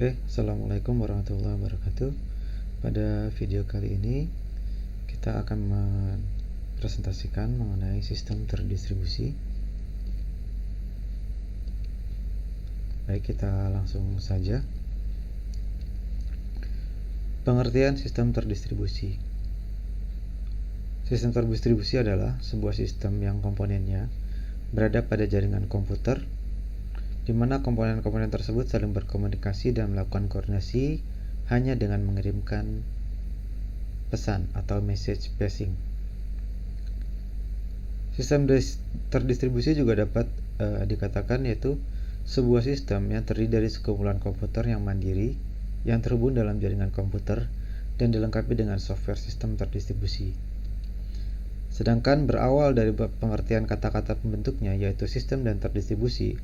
Assalamualaikum warahmatullahi wabarakatuh. Pada video kali ini kita akan mempresentasikan mengenai sistem terdistribusi. Baik, kita langsung saja. Pengertian sistem terdistribusi. Sistem terdistribusi adalah sebuah sistem yang komponennya berada pada jaringan komputer, di mana komponen-komponen tersebut saling berkomunikasi dan melakukan koordinasi hanya dengan mengirimkan pesan atau message passing. Sistem terdistribusi juga dapat dikatakan yaitu sebuah sistem yang terdiri dari sekumpulan komputer yang mandiri yang terhubung dalam jaringan komputer dan dilengkapi dengan software sistem terdistribusi. Sedangkan berawal dari pengertian kata-kata pembentuknya yaitu sistem dan terdistribusi,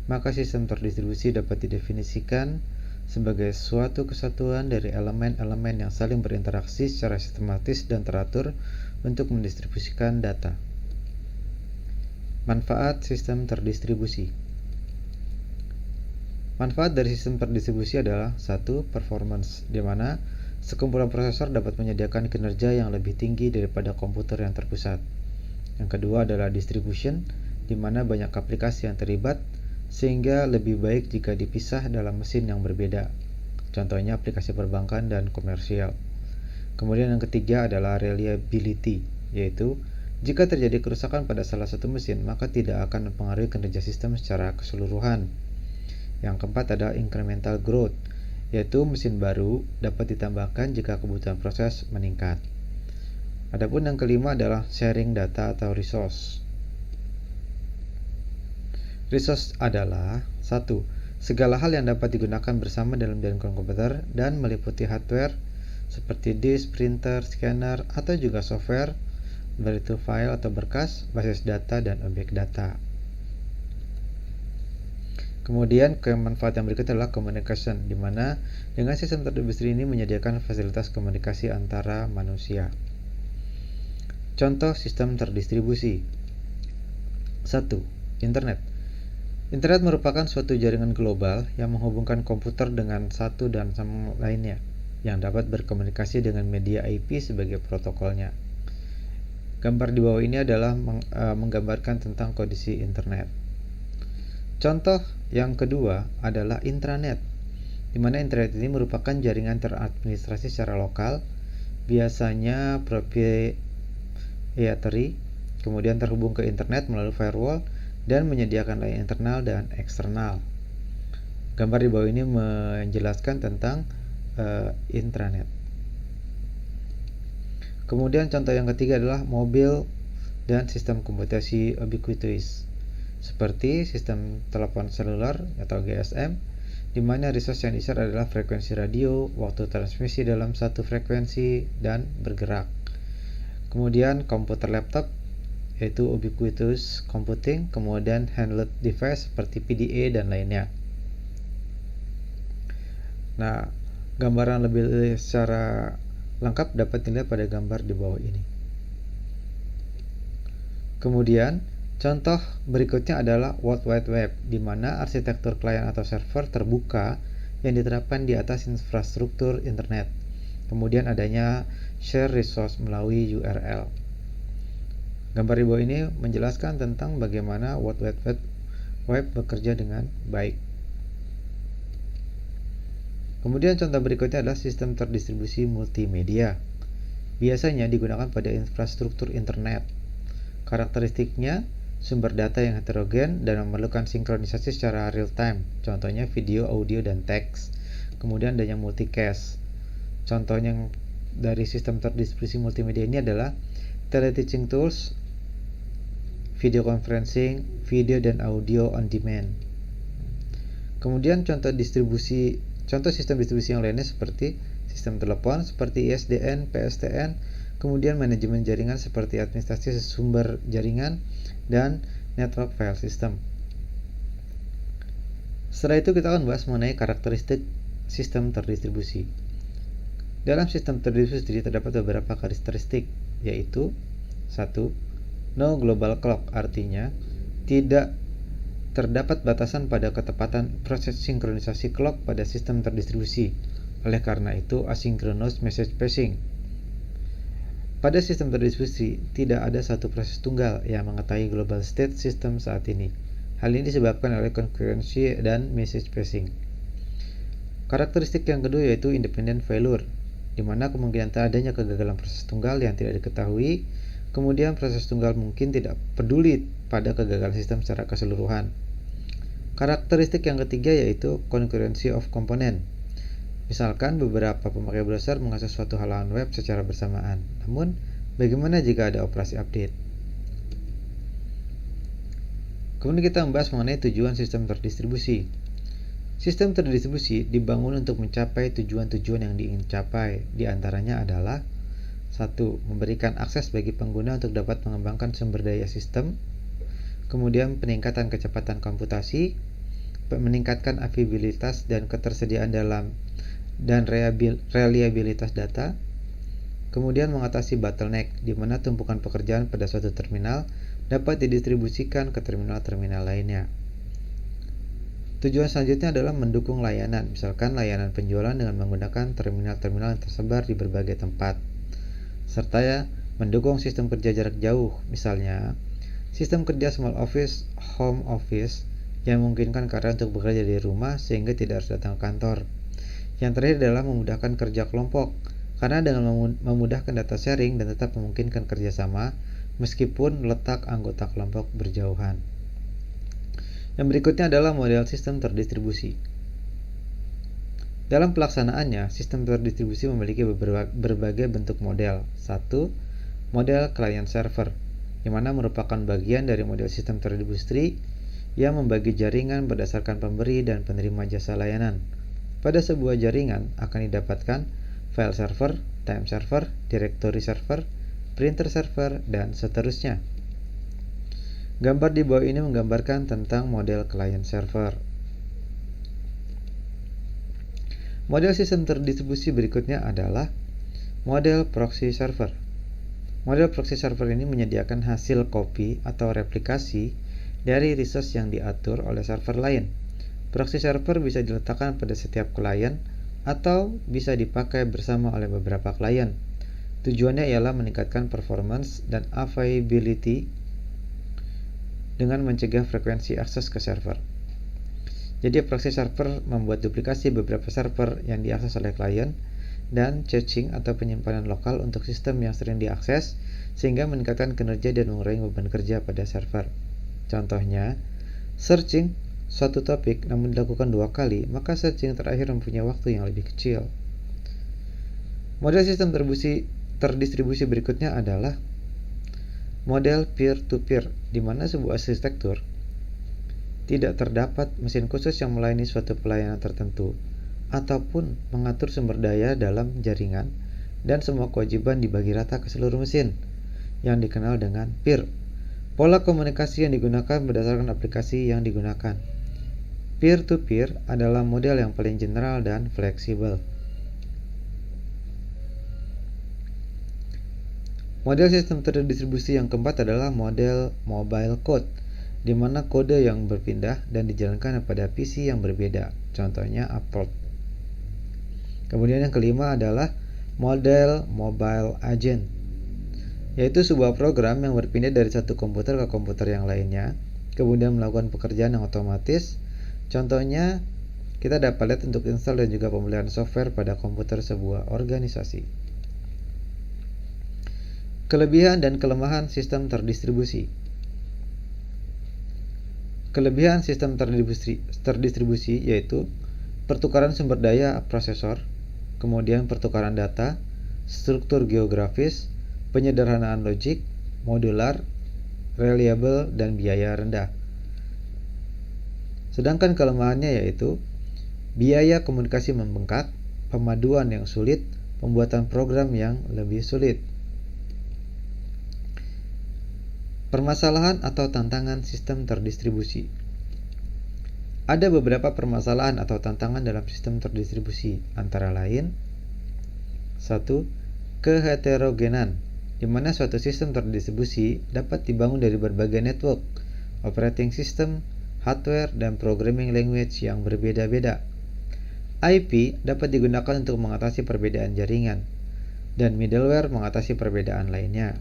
maka sistem terdistribusi dapat didefinisikan sebagai suatu kesatuan dari elemen-elemen yang saling berinteraksi secara sistematis dan teratur untuk mendistribusikan data. Manfaat sistem terdistribusi. Manfaat dari sistem terdistribusi adalah 1. Performance, di mana sekumpulan prosesor dapat menyediakan kinerja yang lebih tinggi daripada komputer yang terpusat. Yang kedua adalah distribution, di mana banyak aplikasi yang terlibat sehingga lebih baik jika dipisah dalam mesin yang berbeda. Contohnya aplikasi perbankan dan komersial. Kemudian yang ketiga adalah reliability, yaitu jika terjadi kerusakan pada salah satu mesin, maka tidak akan mempengaruhi kinerja sistem secara keseluruhan. Yang keempat adalah incremental growth, yaitu mesin baru dapat ditambahkan jika kebutuhan proses meningkat. Adapun yang kelima adalah sharing data atau resource. Resource adalah 1. Segala hal yang dapat digunakan bersama dalam jaringan komputer dan meliputi hardware seperti disk, printer, scanner, atau juga software, baik itu file atau berkas, basis data, dan objek data. Kemudian manfaat yang berikut adalah communication, di mana dengan sistem terdistribusi ini menyediakan fasilitas komunikasi antara manusia. Contoh sistem terdistribusi. 1. Internet. Internet merupakan suatu jaringan global yang menghubungkan komputer dengan satu dan sama lainnya, yang dapat berkomunikasi dengan media IP sebagai protokolnya. Gambar di bawah ini adalah menggambarkan tentang kondisi internet. Contoh yang kedua adalah intranet, di mana internet ini merupakan jaringan teradministrasi secara lokal, biasanya proprietary, kemudian terhubung ke internet melalui firewall dan menyediakan layanan internal dan eksternal. Gambar di bawah ini menjelaskan tentang intranet. Kemudian contoh yang ketiga adalah mobil dan sistem komputasi ubiquitous, seperti sistem telepon seluler atau GSM, di mana resource yang di-share adalah frekuensi radio, waktu transmisi dalam satu frekuensi, dan bergerak. Kemudian komputer laptop, yaitu ubiquitous computing, kemudian handheld device seperti PDA dan lainnya. Nah, gambaran lebih secara lengkap dapat dilihat pada gambar di bawah ini. Kemudian, contoh berikutnya adalah World Wide Web, di mana arsitektur klien atau server terbuka yang diterapkan di atas infrastruktur internet. Kemudian adanya share resource melalui URL. Gambar di bawah ini menjelaskan tentang bagaimana World Wide Web bekerja dengan baik. Kemudian contoh berikutnya adalah sistem terdistribusi multimedia. Biasanya digunakan pada infrastruktur internet. Karakteristiknya sumber data yang heterogen dan memerlukan sinkronisasi secara real time. Contohnya video, audio, dan teks. Kemudian adanya multicast. Contohnya dari sistem terdistribusi multimedia ini adalah teleteaching tools, video conferencing, video dan audio on demand. Kemudian contoh sistem distribusi yang lainnya seperti sistem telepon seperti ISDN, PSTN, kemudian manajemen jaringan seperti administrasi sumber jaringan dan network file system. Setelah itu kita akan bahas mengenai karakteristik sistem terdistribusi. Dalam sistem terdistribusi terdapat beberapa karakteristik, yaitu 1. No global clock, artinya tidak terdapat batasan pada ketepatan proses sinkronisasi clock pada sistem terdistribusi. Oleh karena itu, asynchronous message passing. Pada sistem terdistribusi, tidak ada satu proses tunggal yang mengetahui global state system saat ini. Hal ini disebabkan oleh concurrency dan message passing. Karakteristik yang kedua yaitu independent failure, di mana kemungkinan adanya kegagalan proses tunggal yang tidak diketahui. Kemudian proses tunggal mungkin tidak peduli pada kegagalan sistem secara keseluruhan. Karakteristik yang ketiga yaitu concurrency of component. Misalkan beberapa pemakai browser mengakses suatu halaman web secara bersamaan. Namun, bagaimana jika ada operasi update? Kemudian kita membahas mengenai tujuan sistem terdistribusi. Sistem terdistribusi dibangun untuk mencapai tujuan-tujuan yang diingin capai. Di antaranya adalah 1. Memberikan akses bagi pengguna untuk dapat mengembangkan sumber daya sistem. Kemudian peningkatan kecepatan komputasi, meningkatkan availabilitas dan ketersediaan dan reliabilitas data. Kemudian mengatasi bottleneck, di mana tumpukan pekerjaan pada suatu terminal dapat didistribusikan ke terminal-terminal lainnya. Tujuan selanjutnya adalah mendukung layanan, misalkan layanan penjualan dengan menggunakan terminal-terminal yang tersebar di berbagai tempat. Serta mendukung sistem kerja jarak jauh, misalnya sistem kerja small office, home office, yang memungkinkan karyawan untuk bekerja dari rumah sehingga tidak harus datang ke kantor. Yang terakhir adalah memudahkan kerja kelompok, karena dengan memudahkan data sharing dan tetap memungkinkan kerjasama meskipun letak anggota kelompok berjauhan. Yang berikutnya adalah model sistem terdistribusi. Dalam pelaksanaannya, sistem terdistribusi memiliki berbagai bentuk model. 1. Model client server, yang mana merupakan bagian dari model sistem terdistribusi yang membagi jaringan berdasarkan pemberi dan penerima jasa layanan. Pada sebuah jaringan akan didapatkan file server, time server, directory server, printer server, dan seterusnya. Gambar di bawah ini menggambarkan tentang model client server. Model sistem terdistribusi berikutnya adalah model proxy server. Model proxy server ini menyediakan hasil copy atau replikasi dari resource yang diatur oleh server lain. Proxy server bisa diletakkan pada setiap klien atau bisa dipakai bersama oleh beberapa klien. Tujuannya ialah meningkatkan performance dan availability dengan mencegah frekuensi akses ke server. Jadi proxy server membuat duplikasi beberapa server yang diakses oleh klien dan caching atau penyimpanan lokal untuk sistem yang sering diakses sehingga meningkatkan kinerja dan mengurangi beban kerja pada server. Contohnya, searching suatu topik namun dilakukan 2 kali, maka searching terakhir mempunyai waktu yang lebih kecil. Model sistem terdistribusi berikutnya adalah model peer-to-peer, di mana sebuah arsitektur tidak terdapat mesin khusus yang melayani suatu pelayanan tertentu ataupun mengatur sumber daya dalam jaringan dan semua kewajiban dibagi rata ke seluruh mesin yang dikenal dengan peer. Pola komunikasi yang digunakan berdasarkan aplikasi yang digunakan. Peer-to-peer adalah model yang paling general dan fleksibel. Model sistem terdistribusi yang keempat adalah model mobile code, di mana kode yang berpindah dan dijalankan pada PC yang berbeda, contohnya upload. Kemudian yang kelima adalah model mobile agent, yaitu sebuah program yang berpindah dari satu komputer ke komputer yang lainnya, kemudian melakukan pekerjaan yang otomatis. Contohnya, kita dapat lihat untuk install dan juga pemeliharaan software pada komputer sebuah organisasi. Kelebihan dan kelemahan sistem terdistribusi. Kelebihan sistem terdistribusi yaitu pertukaran sumber daya prosesor, kemudian pertukaran data, struktur geografis, penyederhanaan logik, modular, reliable, dan biaya rendah. Sedangkan kelemahannya yaitu biaya komunikasi membengkak, pemaduan yang sulit, pembuatan program yang lebih sulit. Permasalahan atau tantangan sistem terdistribusi. Ada beberapa permasalahan atau tantangan dalam sistem terdistribusi, antara lain 1. Keheterogenan, di mana suatu sistem terdistribusi dapat dibangun dari berbagai network, operating system, hardware, dan programming language yang berbeda-beda. IP dapat digunakan untuk mengatasi perbedaan jaringan, dan middleware mengatasi perbedaan lainnya.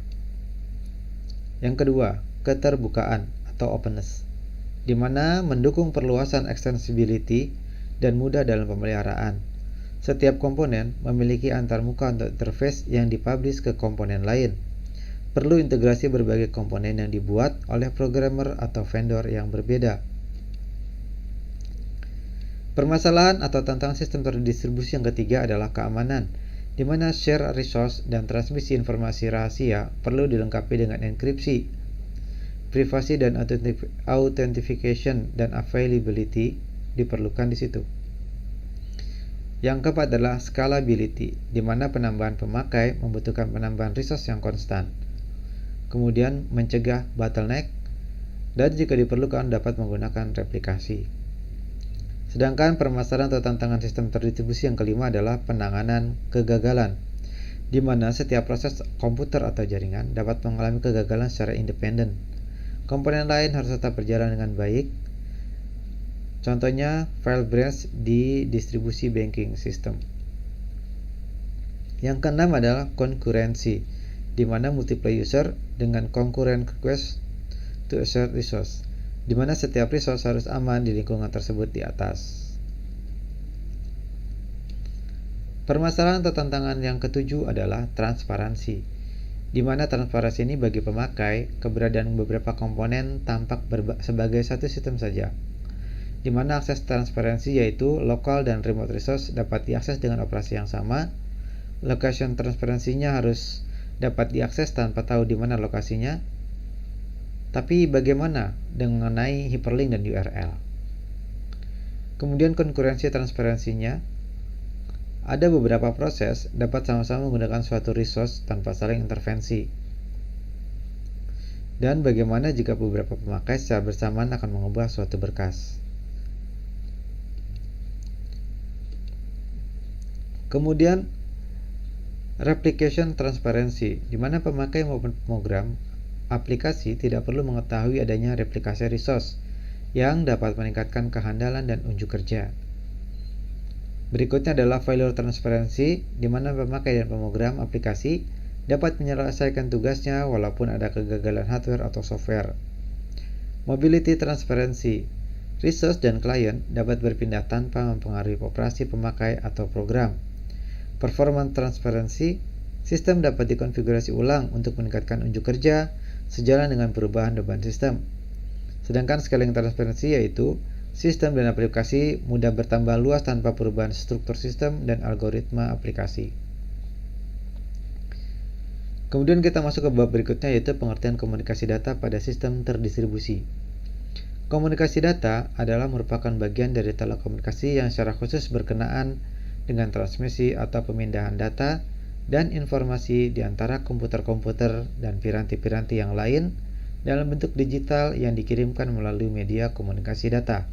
Yang kedua, keterbukaan atau openness, di mana mendukung perluasan extensibility dan mudah dalam pemeliharaan. Setiap komponen memiliki antarmuka untuk interface yang dipublish ke komponen lain. Perlu integrasi berbagai komponen yang dibuat oleh programmer atau vendor yang berbeda. Permasalahan atau tantangan sistem terdistribusi yang ketiga adalah keamanan, di mana share resource dan transmisi informasi rahasia perlu dilengkapi dengan enkripsi. Privasi dan authentication dan availability diperlukan di situ. Yang keempat adalah scalability, di mana penambahan pemakai membutuhkan penambahan resource yang konstan. Kemudian mencegah bottleneck, dan jika diperlukan dapat menggunakan replikasi. Sedangkan permasalahan atau tantangan sistem terdistribusi yang kelima adalah penanganan kegagalan, di mana setiap proses komputer atau jaringan dapat mengalami kegagalan secara independen. Komponen lain harus tetap berjalan dengan baik. Contohnya file branch di distribusi banking system. Yang keenam adalah konkurensi, di mana multiple user dengan concurrent request to a shared resource, di mana setiap resource harus aman di lingkungan tersebut di atas. Permasalahan atau tantangan yang ketujuh adalah transparansi, di mana transparansi ini bagi pemakai, keberadaan beberapa komponen tampak sebagai satu sistem saja, di mana akses transparansi yaitu local dan remote resource dapat diakses dengan operasi yang sama. Location transparansinya harus dapat diakses tanpa tahu di mana lokasinya. Tapi bagaimana mengenai hyperlink dan URL? Kemudian konkurensi transparansinya, ada beberapa proses dapat sama-sama menggunakan suatu resource tanpa saling intervensi. Dan bagaimana jika beberapa pemakai secara bersamaan akan mengubah suatu berkas? Kemudian replication transparency, di mana pemakai maupun program aplikasi tidak perlu mengetahui adanya replikasi resource yang dapat meningkatkan kehandalan dan unjuk kerja. Berikutnya adalah failure transparency, di mana pemakai dan pemrogram aplikasi dapat menyelesaikan tugasnya walaupun ada kegagalan hardware atau software. Mobility transparency, resource dan klien dapat berpindah tanpa mempengaruhi operasi pemakai atau program. Performance transparency, sistem dapat dikonfigurasi ulang untuk meningkatkan unjuk kerja sejalan dengan perubahan beban sistem. Sedangkan scaling transparency yaitu sistem dan aplikasi mudah bertambah luas tanpa perubahan struktur sistem dan algoritma aplikasi. Kemudian kita masuk ke bab berikutnya yaitu pengertian komunikasi data pada sistem terdistribusi. Komunikasi data adalah merupakan bagian dari telekomunikasi yang secara khusus berkenaan dengan transmisi atau pemindahan data dan informasi di antara komputer-komputer dan piranti-piranti yang lain dalam bentuk digital yang dikirimkan melalui media komunikasi data.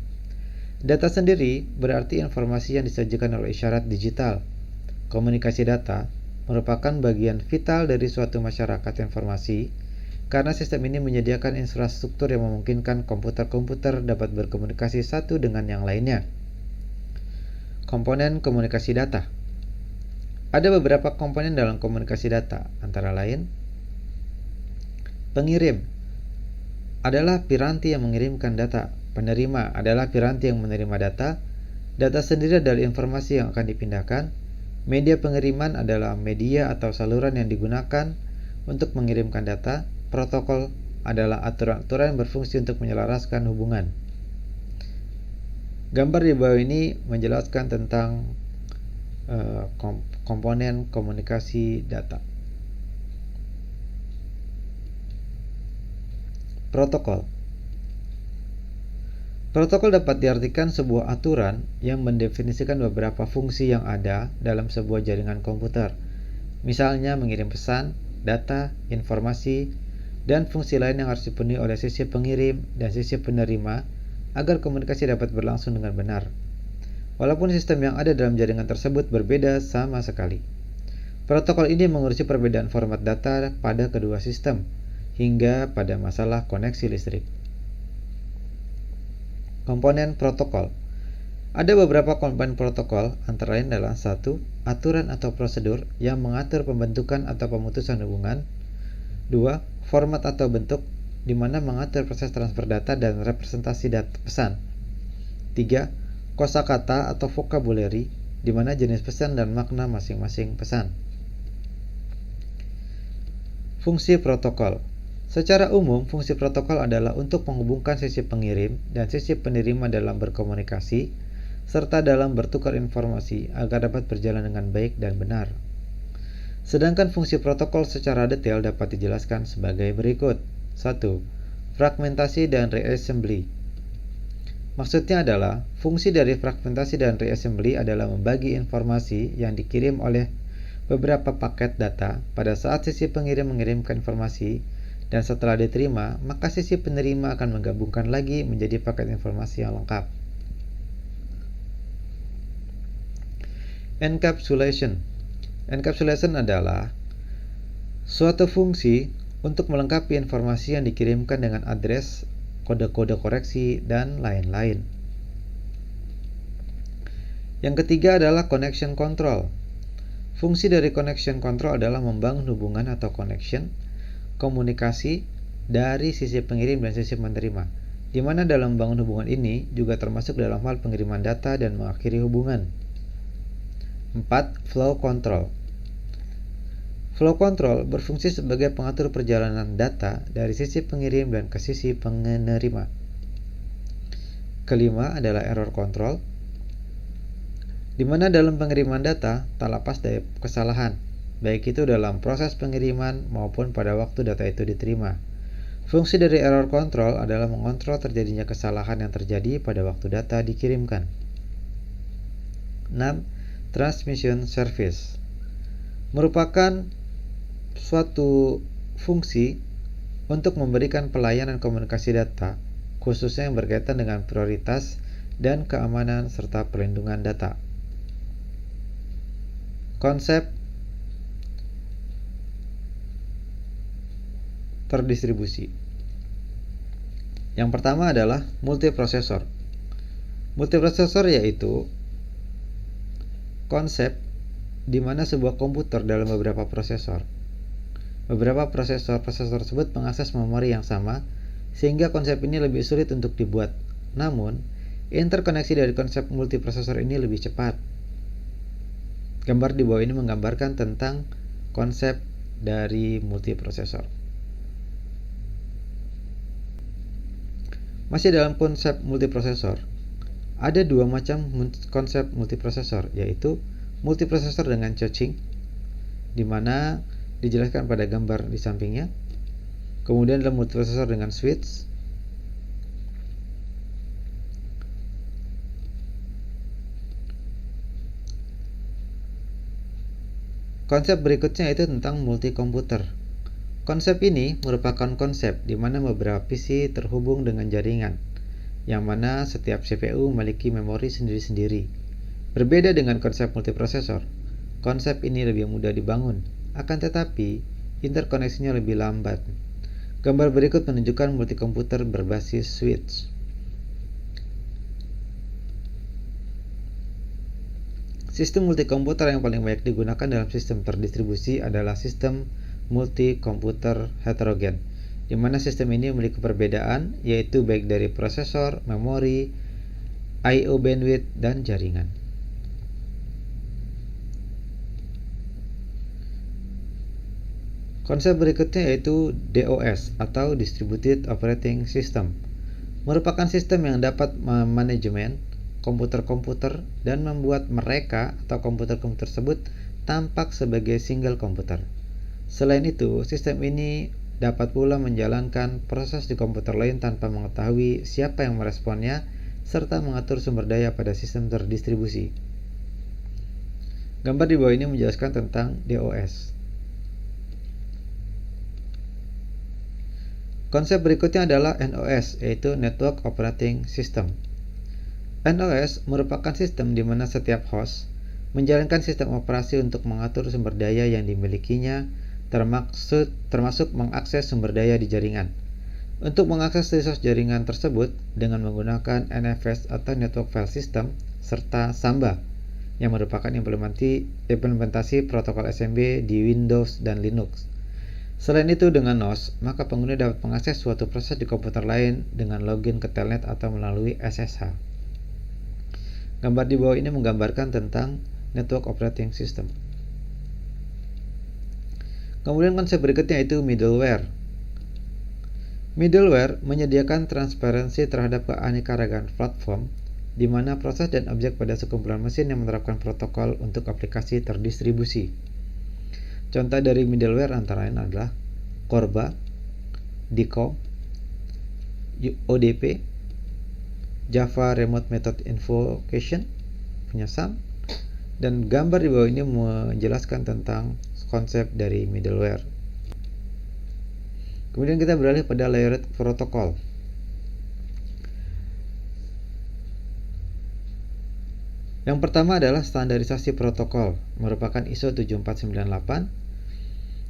Data sendiri berarti informasi yang disajikan oleh isyarat digital. Komunikasi data merupakan bagian vital dari suatu masyarakat informasi karena sistem ini menyediakan infrastruktur yang memungkinkan komputer-komputer dapat berkomunikasi satu dengan yang lainnya. Komponen komunikasi data. Ada beberapa komponen dalam komunikasi data, antara lain pengirim adalah piranti yang mengirimkan data. Penerima adalah piranti yang menerima data. Data sendiri adalah informasi yang akan dipindahkan. Media pengiriman adalah media atau saluran yang digunakan untuk mengirimkan data. Protokol adalah aturan-aturan yang berfungsi untuk menyelaraskan hubungan. Gambar di bawah ini menjelaskan tentang komponen komunikasi data. Protokol. Protokol dapat diartikan sebuah aturan yang mendefinisikan beberapa fungsi yang ada dalam sebuah jaringan komputer. Misalnya mengirim pesan, data, informasi, dan fungsi lain yang harus dipenuhi oleh sisi pengirim dan sisi penerima agar komunikasi dapat berlangsung dengan benar. Walaupun sistem yang ada dalam jaringan tersebut berbeda sama sekali. Protokol ini mengurusi perbedaan format data pada kedua sistem, hingga pada masalah koneksi listrik. Komponen protokol. Ada beberapa komponen protokol, antara lain adalah 1. Aturan atau prosedur yang mengatur pembentukan atau pemutusan hubungan. 2. Format atau bentuk, di mana mengatur proses transfer data dan representasi data pesan. 3. Kosakata atau vocabulary, di mana jenis pesan dan makna masing-masing pesan. Fungsi protokol. Secara umum, fungsi protokol adalah untuk menghubungkan sisi pengirim dan sisi penerima dalam berkomunikasi, serta dalam bertukar informasi agar dapat berjalan dengan baik dan benar. Sedangkan fungsi protokol secara detail dapat dijelaskan sebagai berikut. 1. Fragmentasi dan reassembly. Maksudnya adalah, fungsi dari fragmentasi dan reassembly adalah membagi informasi yang dikirim oleh beberapa paket data pada saat sisi pengirim mengirimkan informasi, dan setelah diterima, maka sisi penerima akan menggabungkan lagi menjadi paket informasi yang lengkap. Encapsulation. Encapsulation adalah suatu fungsi untuk melengkapi informasi yang dikirimkan dengan address, kode-kode koreksi, dan lain-lain. Yang ketiga adalah connection control. Fungsi dari connection control adalah membangun hubungan atau connection, komunikasi dari sisi pengirim dan sisi penerima, di mana dalam membangun hubungan ini juga termasuk dalam hal pengiriman data dan mengakhiri hubungan. 4. Flow control. Flow control berfungsi sebagai pengatur perjalanan data dari sisi pengirim dan ke sisi penerima. Kelima adalah error control, di mana dalam pengiriman data tak lepas dari kesalahan, baik itu dalam proses pengiriman maupun pada waktu data itu diterima. Fungsi dari error control adalah mengontrol terjadinya kesalahan yang terjadi pada waktu data dikirimkan. 6. Transmission service merupakan suatu fungsi untuk memberikan pelayanan komunikasi data, khususnya yang berkaitan dengan prioritas dan keamanan serta perlindungan data. Konsep terdistribusi. Yang pertama adalah multiprosesor. Multiprosesor yaitu konsep di mana sebuah komputer dalam beberapa prosesor. Beberapa prosesor tersebut mengakses memori yang sama, sehingga konsep ini lebih sulit untuk dibuat. Namun, interkoneksi dari konsep multiprosesor ini lebih cepat. Gambar di bawah ini menggambarkan tentang konsep dari multiprosesor. Masih dalam konsep multiprosesor, ada dua macam konsep multiprosesor, yaitu multiprosesor dengan caching, di mana dijelaskan pada gambar di sampingnya. Kemudian ada multiprosesor dengan switch. Konsep berikutnya yaitu tentang multikomputer. Konsep ini merupakan konsep di mana beberapa PC terhubung dengan jaringan, yang mana setiap CPU memiliki memori sendiri-sendiri. Berbeda dengan konsep multiprosesor, konsep ini lebih mudah dibangun, akan tetapi interkoneksinya lebih lambat. Gambar berikut menunjukkan multikomputer berbasis switch. Sistem multikomputer yang paling banyak digunakan dalam sistem terdistribusi adalah sistem multikomputer heterogen, di mana sistem ini memiliki perbedaan, yaitu baik dari prosesor, memori, I/O bandwidth, dan jaringan. Konsep berikutnya yaitu DOS atau Distributed Operating System, merupakan sistem yang dapat memanajemen komputer-komputer dan membuat mereka atau komputer-komputer tersebut tampak sebagai single komputer. Selain itu, sistem ini dapat pula menjalankan proses di komputer lain tanpa mengetahui siapa yang meresponnya, serta mengatur sumber daya pada sistem terdistribusi. Gambar di bawah ini menjelaskan tentang DOS. Konsep berikutnya adalah NOS, yaitu Network Operating System. NOS merupakan sistem di mana setiap host menjalankan sistem operasi untuk mengatur sumber daya yang dimilikinya, termasuk mengakses sumber daya di jaringan. Untuk mengakses resource jaringan tersebut dengan menggunakan NFS atau Network File System serta Samba yang merupakan implementasi protokol SMB di Windows dan Linux. Selain itu, dengan NOS, maka pengguna dapat mengakses suatu proses di komputer lain dengan login ke telnet atau melalui SSH. Gambar di bawah ini menggambarkan tentang Network Operating System. Kemudian konsep berikutnya yaitu middleware. Middleware menyediakan transparansi terhadap keanekaragaman platform, di mana proses dan objek pada sekumpulan mesin yang menerapkan protokol untuk aplikasi terdistribusi. Contoh dari middleware antara lain adalah Corba, DICOM, ODP, Java Remote Method Invocation, punya SAM, dan gambar di bawah ini menjelaskan tentang konsep dari middleware. Kemudian kita beralih pada layered protokol. Yang pertama adalah standarisasi protokol, merupakan ISO 7498,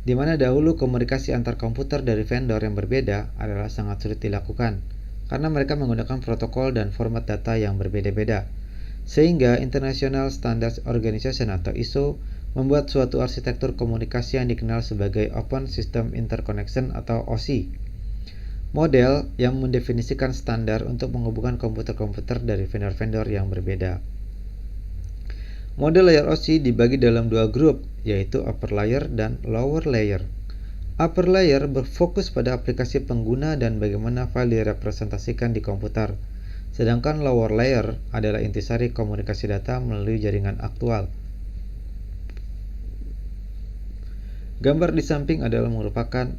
di mana dahulu komunikasi antar komputer dari vendor yang berbeda adalah sangat sulit dilakukan, karena mereka menggunakan protokol dan format data yang berbeda-beda. Sehingga International Standards Organization atau ISO membuat suatu arsitektur komunikasi yang dikenal sebagai Open System Interconnection atau OSI. Model yang mendefinisikan standar untuk menghubungkan komputer-komputer dari vendor-vendor yang berbeda. Model layer OSI dibagi dalam dua grup, yaitu upper layer dan lower layer. Upper layer berfokus pada aplikasi pengguna dan bagaimana file direpresentasikan di komputer. Sedangkan lower layer adalah intisari komunikasi data melalui jaringan aktual. Gambar di samping adalah merupakan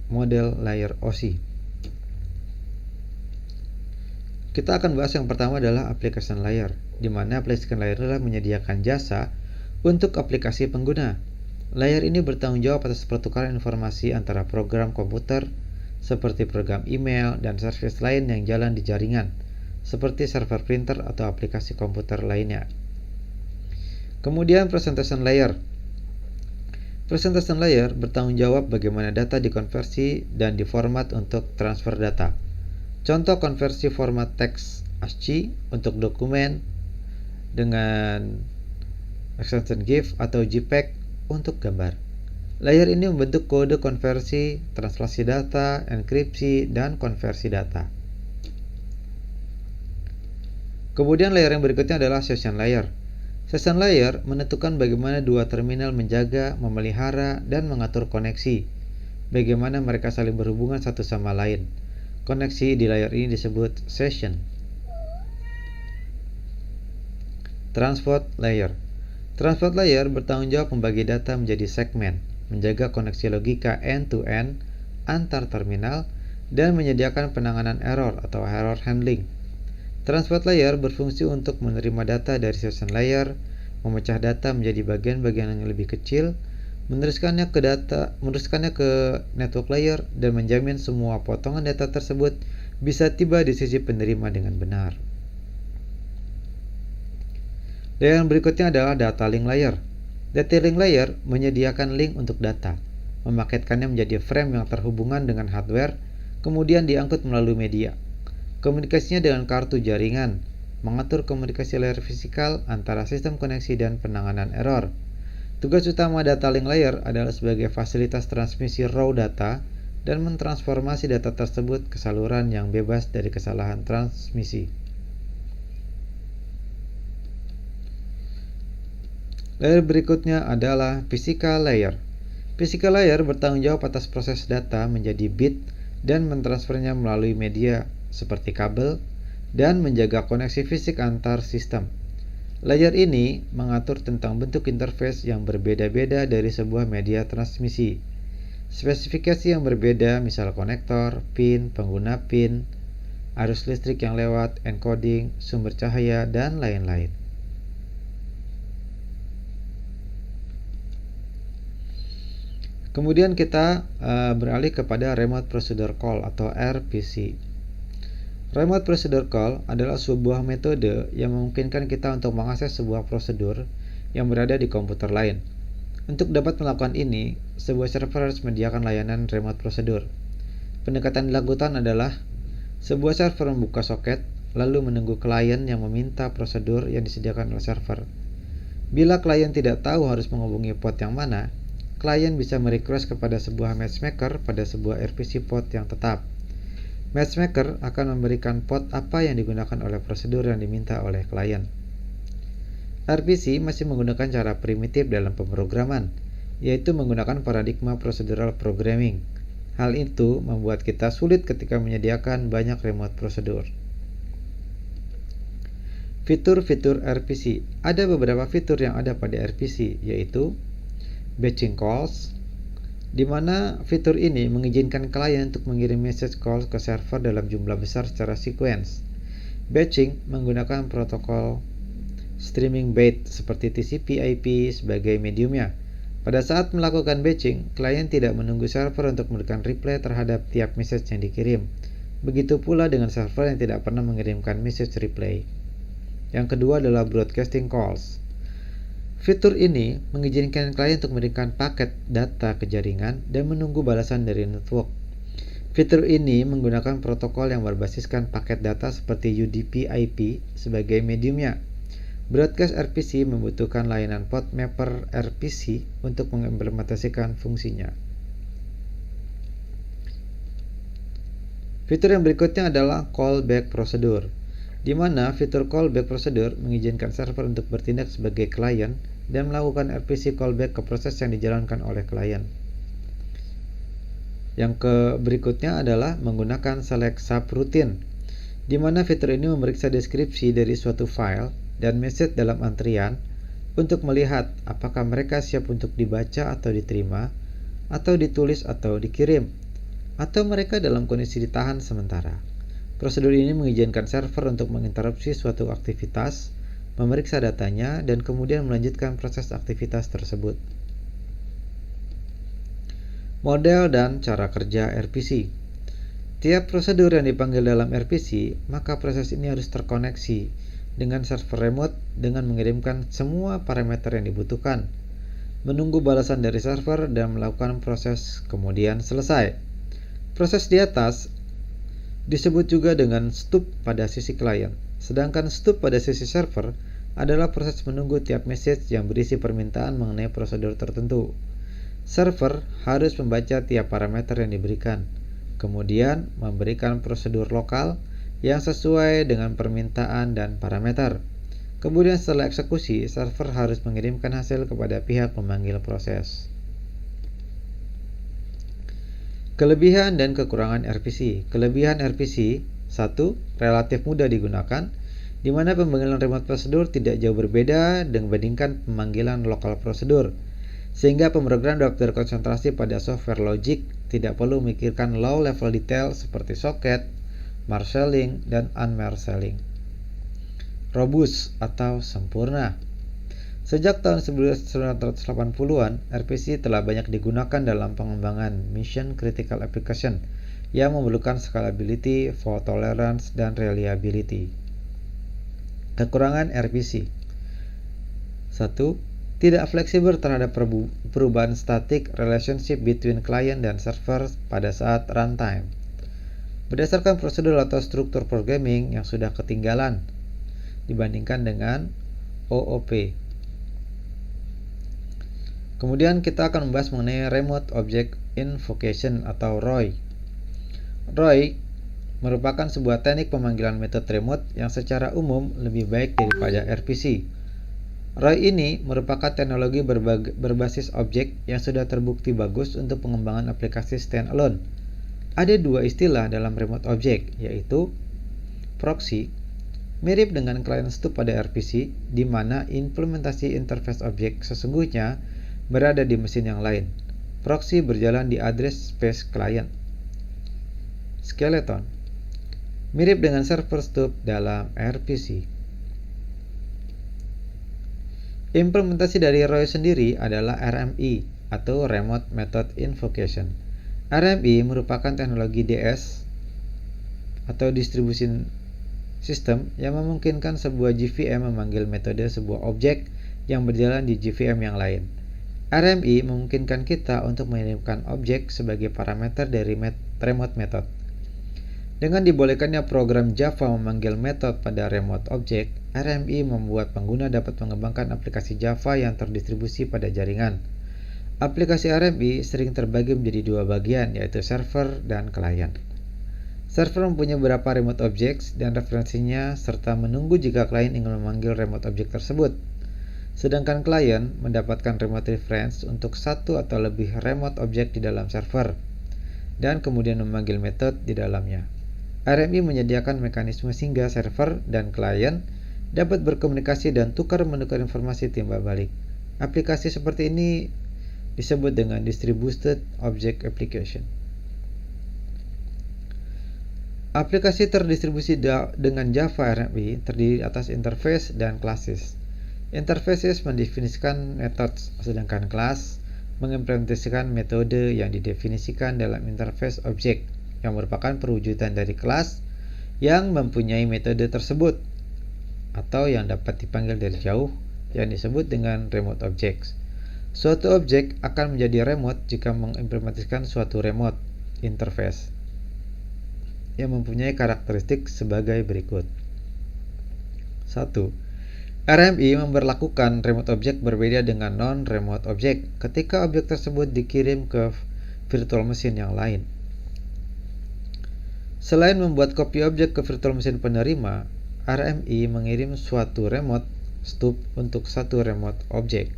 model layer OSI. Kita akan bahas yang pertama adalah application layer, di mana application layer adalah menyediakan jasa untuk aplikasi pengguna. Layer ini bertanggung jawab atas pertukaran informasi antara program komputer, seperti program email dan service lain yang jalan di jaringan, seperti server printer atau aplikasi komputer lainnya. Kemudian presentation layer. Presentation layer bertanggung jawab bagaimana data dikonversi dan diformat untuk transfer data. Contoh konversi format teks ASCII untuk dokumen dengan extension GIF atau JPEG untuk gambar. Layer ini membentuk kode konversi, translasi data, enkripsi, dan konversi data. Kemudian layer yang berikutnya adalah session layer. Session layer menentukan bagaimana dua terminal menjaga, memelihara, dan mengatur koneksi. Bagaimana mereka saling berhubungan satu sama lain. Koneksi di layer ini disebut session. Transport layer. Transport layer bertanggung jawab membagi data menjadi segmen, menjaga koneksi logika end-to-end antar terminal, dan menyediakan penanganan error atau error handling. Transport layer berfungsi untuk menerima data dari session layer, memecah data menjadi bagian-bagian yang lebih kecil, meneruskannya ke network layer, dan menjamin semua potongan data tersebut bisa tiba di sisi penerima dengan benar. Layer yang berikutnya adalah data link layer. Data link layer menyediakan link untuk data, memaketkannya menjadi frame yang terhubungan dengan hardware, kemudian diangkut melalui media. Komunikasinya dengan kartu jaringan, mengatur komunikasi layer fisikal antara sistem koneksi dan penanganan error. Tugas utama data link layer adalah sebagai fasilitas transmisi raw data dan mentransformasi data tersebut ke saluran yang bebas dari kesalahan transmisi. Layer berikutnya adalah physical layer. Physical layer bertanggung jawab atas proses data menjadi bit dan mentransfernya melalui media seperti kabel, dan menjaga koneksi fisik antar sistem. Layer ini mengatur tentang bentuk interface yang berbeda-beda dari sebuah media transmisi. Spesifikasi yang berbeda, misal konektor, pin, pengguna pin, arus listrik yang lewat, encoding, sumber cahaya, dan lain-lain. Kemudian kita beralih kepada Remote Procedure Call atau RPC. Remote Procedure Call adalah sebuah metode yang memungkinkan kita untuk mengakses sebuah prosedur yang berada di komputer lain. Untuk dapat melakukan ini, sebuah server harus menyediakan layanan remote procedure. Pendekatan dilakukan adalah sebuah server membuka soket, lalu menunggu klien yang meminta prosedur yang disediakan oleh server. Bila klien tidak tahu harus menghubungi port yang mana, klien bisa merequest kepada sebuah matchmaker pada sebuah RPC port yang tetap. Matchmaker akan memberikan port apa yang digunakan oleh prosedur yang diminta oleh klien. RPC masih menggunakan cara primitif dalam pemrograman, yaitu menggunakan paradigma procedural programming. Hal itu membuat kita sulit ketika menyediakan banyak remote prosedur. Fitur-fitur RPC. Ada beberapa fitur yang ada pada RPC, yaitu batching calls, di mana fitur ini mengizinkan klien untuk mengirim message calls ke server dalam jumlah besar secara sequence. Batching menggunakan protokol streaming bait seperti TCP/IP sebagai mediumnya. Pada saat melakukan batching, klien tidak menunggu server untuk memberikan reply terhadap tiap message yang dikirim. Begitu pula dengan server yang tidak pernah mengirimkan message reply. Yang kedua adalah broadcasting calls. Fitur ini mengizinkan klien untuk memberikan paket data ke jaringan dan menunggu balasan dari network. Fitur ini menggunakan protokol yang berbasiskan paket data seperti UDP/IP sebagai mediumnya. Broadcast RPC membutuhkan layanan port mapper RPC untuk mengimplementasikan fungsinya. Fitur yang berikutnya adalah callback procedure, di mana fitur callback procedure mengizinkan server untuk bertindak sebagai klien dan melakukan RPC callback ke proses yang dijalankan oleh klien. Yang berikutnya adalah menggunakan select subroutine, di mana fitur ini memeriksa deskripsi dari suatu file dan message dalam antrian untuk melihat apakah mereka siap untuk dibaca atau diterima, atau ditulis atau dikirim, atau mereka dalam kondisi ditahan sementara. Prosedur ini mengizinkan server untuk menginterupsi suatu aktivitas, memeriksa datanya, dan kemudian melanjutkan proses aktivitas tersebut. Model dan cara kerja RPC. Tiap prosedur yang dipanggil dalam RPC, maka proses ini harus terkoneksi dengan server remote dengan mengirimkan semua parameter yang dibutuhkan, menunggu balasan dari server, dan melakukan proses kemudian selesai. Proses di atas disebut juga dengan stub pada sisi klien, sedangkan stub pada sisi server adalah proses menunggu tiap message yang berisi permintaan mengenai prosedur tertentu. Server harus membaca tiap parameter yang diberikan, kemudian memberikan prosedur lokal yang sesuai dengan permintaan dan parameter. Kemudian setelah eksekusi, server harus mengirimkan hasil kepada pihak pemanggil proses. Kelebihan dan kekurangan RPC. Kelebihan RPC: 1. Relatif mudah digunakan, di mana pemanggilan remote prosedur tidak jauh berbeda dibandingkan pemanggilan lokal prosedur, sehingga pemrogram dapat berkonsentrasi pada software logic, tidak perlu memikirkan low level detail seperti socket, marshalling, dan unmarshalling. Robust atau sempurna. Sejak tahun 1980-an, RPC telah banyak digunakan dalam pengembangan mission critical application yang memerlukan scalability, fault tolerance, dan reliability. Kekurangan RPC: 1. Tidak fleksibel terhadap perubahan static relationship between client dan server pada saat runtime, berdasarkan prosedur atau struktur programming yang sudah ketinggalan dibandingkan dengan OOP. Kemudian kita akan membahas mengenai Remote Object Invocation atau ROI. ROI merupakan sebuah teknik pemanggilan metode remote yang secara umum lebih baik daripada RPC. ROI ini merupakan teknologi berbasis objek yang sudah terbukti bagus untuk pengembangan aplikasi standalone. Ada dua istilah dalam remote object, yaitu proxy, mirip dengan client stub pada RPC, di mana implementasi interface objek sesungguhnya berada di mesin yang lain. Proxy berjalan di address space client. Skeleton, mirip dengan server stub dalam RPC. Implementasi dari ROI sendiri adalah RMI atau Remote Method Invocation. RMI merupakan teknologi DS atau Distribution System yang memungkinkan sebuah JVM memanggil metode sebuah objek yang berjalan di JVM yang lain. RMI memungkinkan kita untuk mengirimkan objek sebagai parameter dari remote method. Dengan dibolehkannya program Java memanggil metode pada remote object, RMI membuat pengguna dapat mengembangkan aplikasi Java yang terdistribusi pada jaringan. Aplikasi RMI sering terbagi menjadi dua bagian, yaitu server dan klien. Server mempunyai beberapa remote objects dan referensinya serta menunggu jika klien ingin memanggil remote object tersebut. Sedangkan klien mendapatkan remote reference untuk satu atau lebih remote object di dalam server dan kemudian memanggil metode di dalamnya. RMI menyediakan mekanisme sehingga server dan klien dapat berkomunikasi dan tukar-menukar informasi timbal balik. Aplikasi seperti ini disebut dengan Distributed Object Application. Aplikasi terdistribusi dengan Java RMI terdiri atas interface dan classes. Interfaces mendefinisikan methods, sedangkan class mengimplementasikan metode yang didefinisikan dalam interface object, yang merupakan perwujudan dari kelas yang mempunyai metode tersebut atau yang dapat dipanggil dari jauh, yang disebut dengan remote objects. Suatu objek akan menjadi remote jika mengimplementasikan suatu remote interface yang mempunyai karakteristik sebagai berikut. 1. RMI memberlakukan remote object berbeda dengan non-remote object ketika objek tersebut dikirim ke virtual machine yang lain. Selain membuat kopi objek ke virtual machine penerima, RMI mengirim suatu remote stub untuk satu remote object.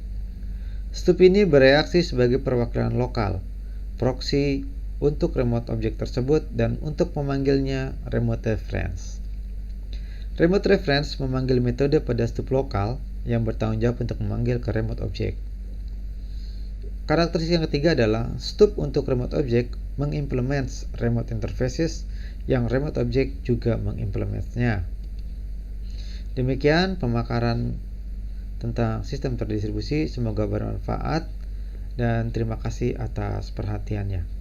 Stub ini bereaksi sebagai perwakilan lokal, proxy untuk remote object tersebut dan untuk memanggilnya remote reference. Remote reference memanggil metode pada stub lokal yang bertanggung jawab untuk memanggil ke remote object. Karakteristik yang ketiga adalah stub untuk remote object mengimplements remote interfaces yang remote object juga mengimplementnya. Demikian pemakaran tentang sistem terdistribusi, semoga bermanfaat dan terima kasih atas perhatiannya.